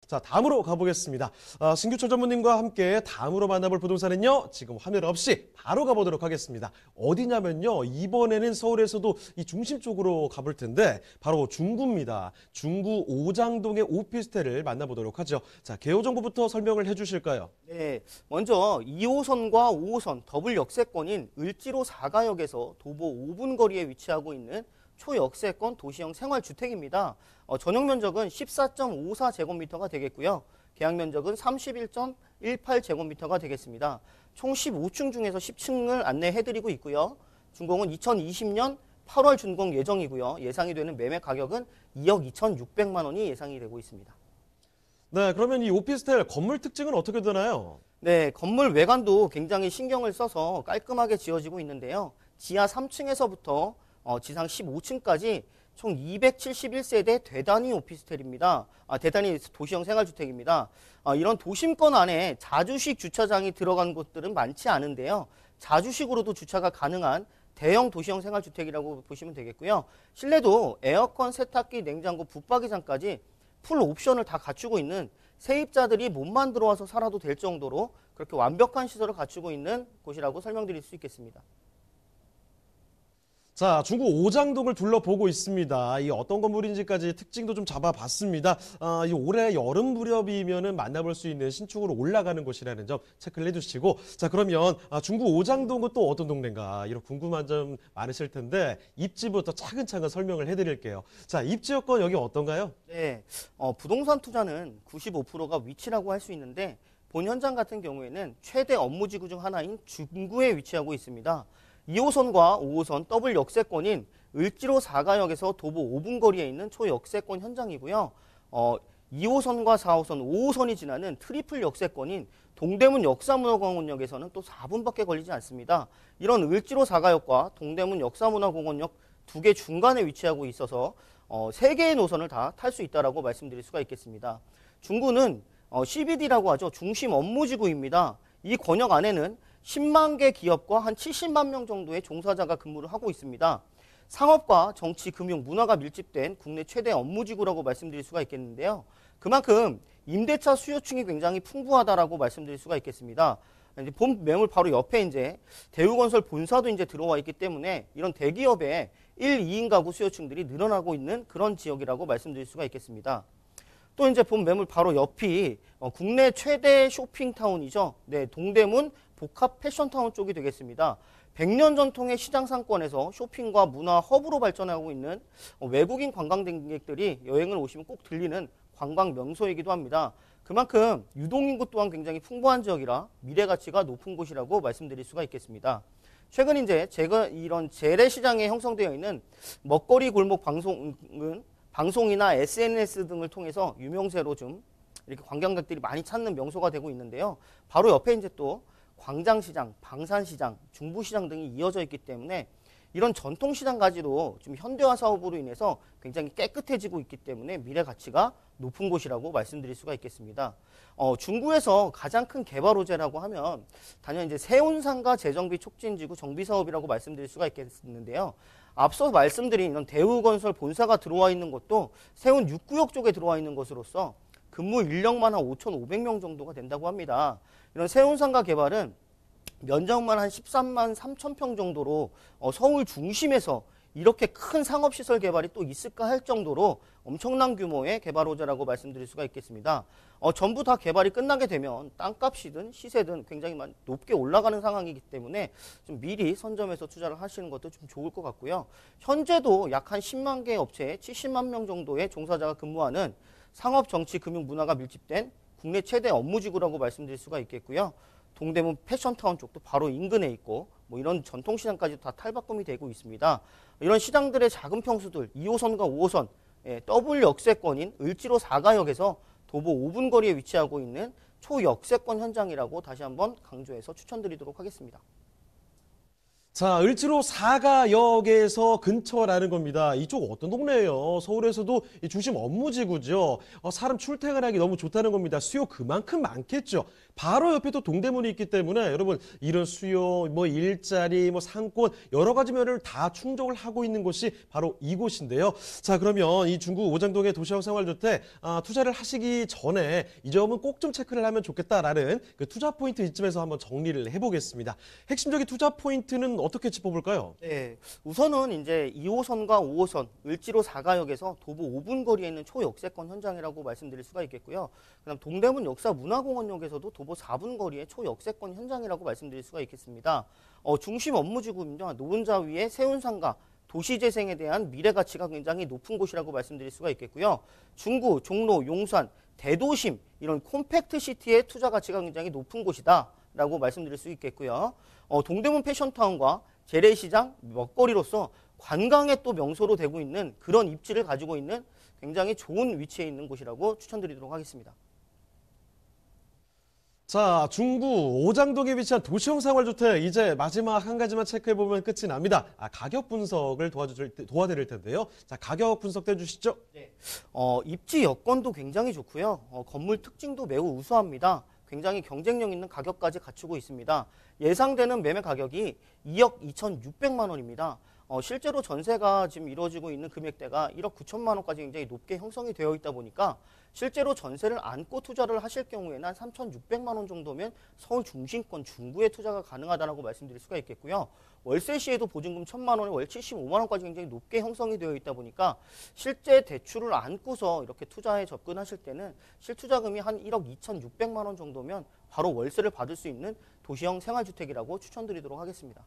자, 다음으로 가보겠습니다. 신규철 전무님과 함께 다음으로 만나볼 부동산은요, 지금 화면 없이 바로 가보도록 하겠습니다. 어디냐면요, 이번에는 서울에서도 이 중심 쪽으로 가볼 텐데, 바로 중구입니다. 중구 오장동의 오피스텔을 만나보도록 하죠. 자, 개요 정보부터 설명을 해주실까요? 네, 먼저 2호선과 5호선 더블 역세권인 을지로 4가역에서 도보 5분 거리에 위치하고 있는 초역세권 도시형 생활주택입니다. 전용 면적은 14.54제곱미터가 되겠고요. 계약 면적은 31.18제곱미터가 되겠습니다. 총 15층 중에서 10층을 안내해드리고 있고요. 준공은 2020년 8월 준공 예정이고요. 예상이 되는 매매 가격은 2억 2,600만 원이 예상이 되고 있습니다. 네, 그러면 이 오피스텔 건물 특징은 어떻게 되나요? 네, 건물 외관도 굉장히 신경을 써서 깔끔하게 지어지고 있는데요. 지하 3층에서부터 지상 15층까지 총 271세대 대단위 오피스텔입니다. 대단위 도시형 생활주택입니다. 이런 도심권 안에 자주식 주차장이 들어간 곳들은 많지 않은데요. 자주식으로도 주차가 가능한 대형 도시형 생활주택이라고 보시면 되겠고요. 실내도 에어컨, 세탁기, 냉장고, 붙박이장까지 풀 옵션을 다 갖추고 있는 세입자들이 몸만 들어와서 살아도 될 정도로 그렇게 완벽한 시설을 갖추고 있는 곳이라고 설명드릴 수 있겠습니다. 자, 중구 오장동을 둘러보고 있습니다. 이 어떤 건물인지까지 특징도 좀 잡아봤습니다. 이 올해 여름 무렵이면은 만나볼 수 있는 신축으로 올라가는 곳이라는 점 체크를 해주시고, 자, 그러면 중구 오장동은 또 어떤 동네인가 이런 궁금한 점 많으실 텐데 입지부터 차근차근 설명을 해드릴게요. 자, 입지 여건 여기 어떤가요? 네, 부동산 투자는 95%가 위치라고 할 수 있는데 본 현장 같은 경우에는 최대 업무지구 중 하나인 중구에 위치하고 있습니다. 2호선과 5호선 더블 역세권인 을지로 4가역에서 도보 5분 거리에 있는 초역세권 현장이고요. 2호선과 4호선, 5호선이 지나는 트리플 역세권인 동대문 역사문화공원역에서는 또 4분밖에 걸리지 않습니다. 이런 을지로 4가역과 동대문 역사문화공원역 두 개 중간에 위치하고 있어서 3개의 노선을 다 탈 수 있다고 말씀드릴 수가 있겠습니다. 중구는 CBD라고 하죠. 중심 업무지구입니다. 이 권역 안에는 10만 개 기업과 한 70만 명 정도의 종사자가 근무를 하고 있습니다. 상업과 정치, 금융, 문화가 밀집된 국내 최대 업무지구라고 말씀드릴 수가 있겠는데요. 그만큼 임대차 수요층이 굉장히 풍부하다라고 말씀드릴 수가 있겠습니다. 이제 본 매물 바로 옆에 이제 대우건설 본사도 이제 들어와 있기 때문에 이런 대기업의 1, 2인 가구 수요층들이 늘어나고 있는 그런 지역이라고 말씀드릴 수가 있겠습니다. 또 이제 본 매물 바로 옆이 국내 최대 쇼핑타운이죠. 네, 동대문 복합 패션타운 쪽이 되겠습니다. 100년 전통의 시장 상권에서 쇼핑과 문화 허브로 발전하고 있는 외국인 관광객들이 여행을 오시면 꼭 들리는 관광 명소이기도 합니다. 그만큼 유동인구 또한 굉장히 풍부한 지역이라 미래 가치가 높은 곳이라고 말씀드릴 수가 있겠습니다. 최근 이제 이런 재래시장에 형성되어 있는 먹거리 골목 방송은 방송이나 SNS 등을 통해서 유명세로 좀 이렇게 관광객들이 많이 찾는 명소가 되고 있는데요. 바로 옆에 이제 또 광장시장, 방산시장, 중부시장 등이 이어져 있기 때문에 이런 전통시장 가지로 좀 현대화 사업으로 인해서 굉장히 깨끗해지고 있기 때문에 미래 가치가 높은 곳이라고 말씀드릴 수가 있겠습니다. 중구에서 가장 큰 개발 호재라고 하면 단연 이제 세운상가 재정비 촉진지구 정비 사업이라고 말씀드릴 수가 있겠는데요. 앞서 말씀드린 이런 대우건설 본사가 들어와 있는 것도 세운 6구역 쪽에 들어와 있는 것으로서 근무 인력만 한 5,500명 정도가 된다고 합니다. 이런 세운상가 개발은 면적만 한 13만 3천 평 정도로 서울 중심에서 이렇게 큰 상업시설 개발이 또 있을까 할 정도로 엄청난 규모의 개발 호재라고 말씀드릴 수가 있겠습니다. 전부 다 개발이 끝나게 되면 땅값이든 시세든 굉장히 높게 올라가는 상황이기 때문에 좀 미리 선점해서 투자를 하시는 것도 좀 좋을 것 같고요. 현재도 약 한 10만 개 업체에 70만 명 정도의 종사자가 근무하는 상업, 정치, 금융, 문화가 밀집된 국내 최대 업무지구라고 말씀드릴 수가 있겠고요. 동대문 패션타운 쪽도 바로 인근에 있고 뭐 이런 전통시장까지 다 탈바꿈이 되고 있습니다. 이런 시장들의 작은 평수들 2호선과 5호선 더블 역세권인 을지로 4가역에서 도보 5분 거리에 위치하고 있는 초역세권 현장이라고 다시 한번 강조해서 추천드리도록 하겠습니다. 자, 을지로 사가역에서 근처라는 겁니다. 이쪽 어떤 동네예요? 서울에서도 이 중심 업무지구죠. 사람 출퇴근하기 너무 좋다는 겁니다. 수요 그만큼 많겠죠. 바로 옆에 또 동대문이 있기 때문에 여러분 이런 수요, 뭐 일자리, 뭐 상권 여러 가지 면을 다 충족을 하고 있는 곳이 바로 이곳인데요. 자, 그러면 이 중구 오장동의 도시형 생활주택 투자를 하시기 전에 이 점은 꼭 좀 체크를 하면 좋겠다라는 그 투자 포인트 이쯤에서 한번 정리를 해보겠습니다. 핵심적인 투자 포인트는 어떻게 짚어볼까요? 네, 우선은 이제 2호선과 5호선 을지로 4가역에서 도보 5분 거리에 있는 초역세권 현장이라고 말씀드릴 수가 있겠고요. 그다음 동대문 역사문화공원역에서도 도보 4분 거리의 초역세권 현장이라고 말씀드릴 수가 있겠습니다. 중심 업무지구입니다. 노른자 위에 세운상가 도시재생에 대한 미래 가치가 굉장히 높은 곳이라고 말씀드릴 수가 있겠고요. 중구, 종로, 용산, 대도심 이런 콤팩트 시티의 투자 가치가 굉장히 높은 곳이다라고 말씀드릴 수 있겠고요. 동대문 패션타운과 재래시장, 먹거리로서 관광의 또 명소로 되고 있는 그런 입지를 가지고 있는 굉장히 좋은 위치에 있는 곳이라고 추천드리도록 하겠습니다. 자, 중구 오장동에 위치한 도시형 생활주택 이제 마지막 한 가지만 체크해보면 끝이 납니다. 가격 분석을 도와드릴 텐데요. 자, 가격 분석해 주시죠. 네. 입지 여건도 굉장히 좋고요. 건물 특징도 매우 우수합니다. 굉장히 경쟁력 있는 가격까지 갖추고 있습니다. 예상되는 매매 가격이 2억 2,600만 원입니다. 실제로 전세가 지금 이루어지고 있는 금액대가 1억 9천만 원까지 굉장히 높게 형성이 되어 있다 보니까 실제로 전세를 안고 투자를 하실 경우에는 한 3,600만 원 정도면 서울 중심권 중구에 투자가 가능하다고 말씀드릴 수가 있겠고요. 월세 시에도 보증금 1,000만 원에 월 75만 원까지 굉장히 높게 형성이 되어 있다 보니까 실제 대출을 안고서 이렇게 투자에 접근하실 때는 실투자금이 한 1억 2,600만 원 정도면 바로 월세를 받을 수 있는 도시형 생활주택이라고 추천드리도록 하겠습니다.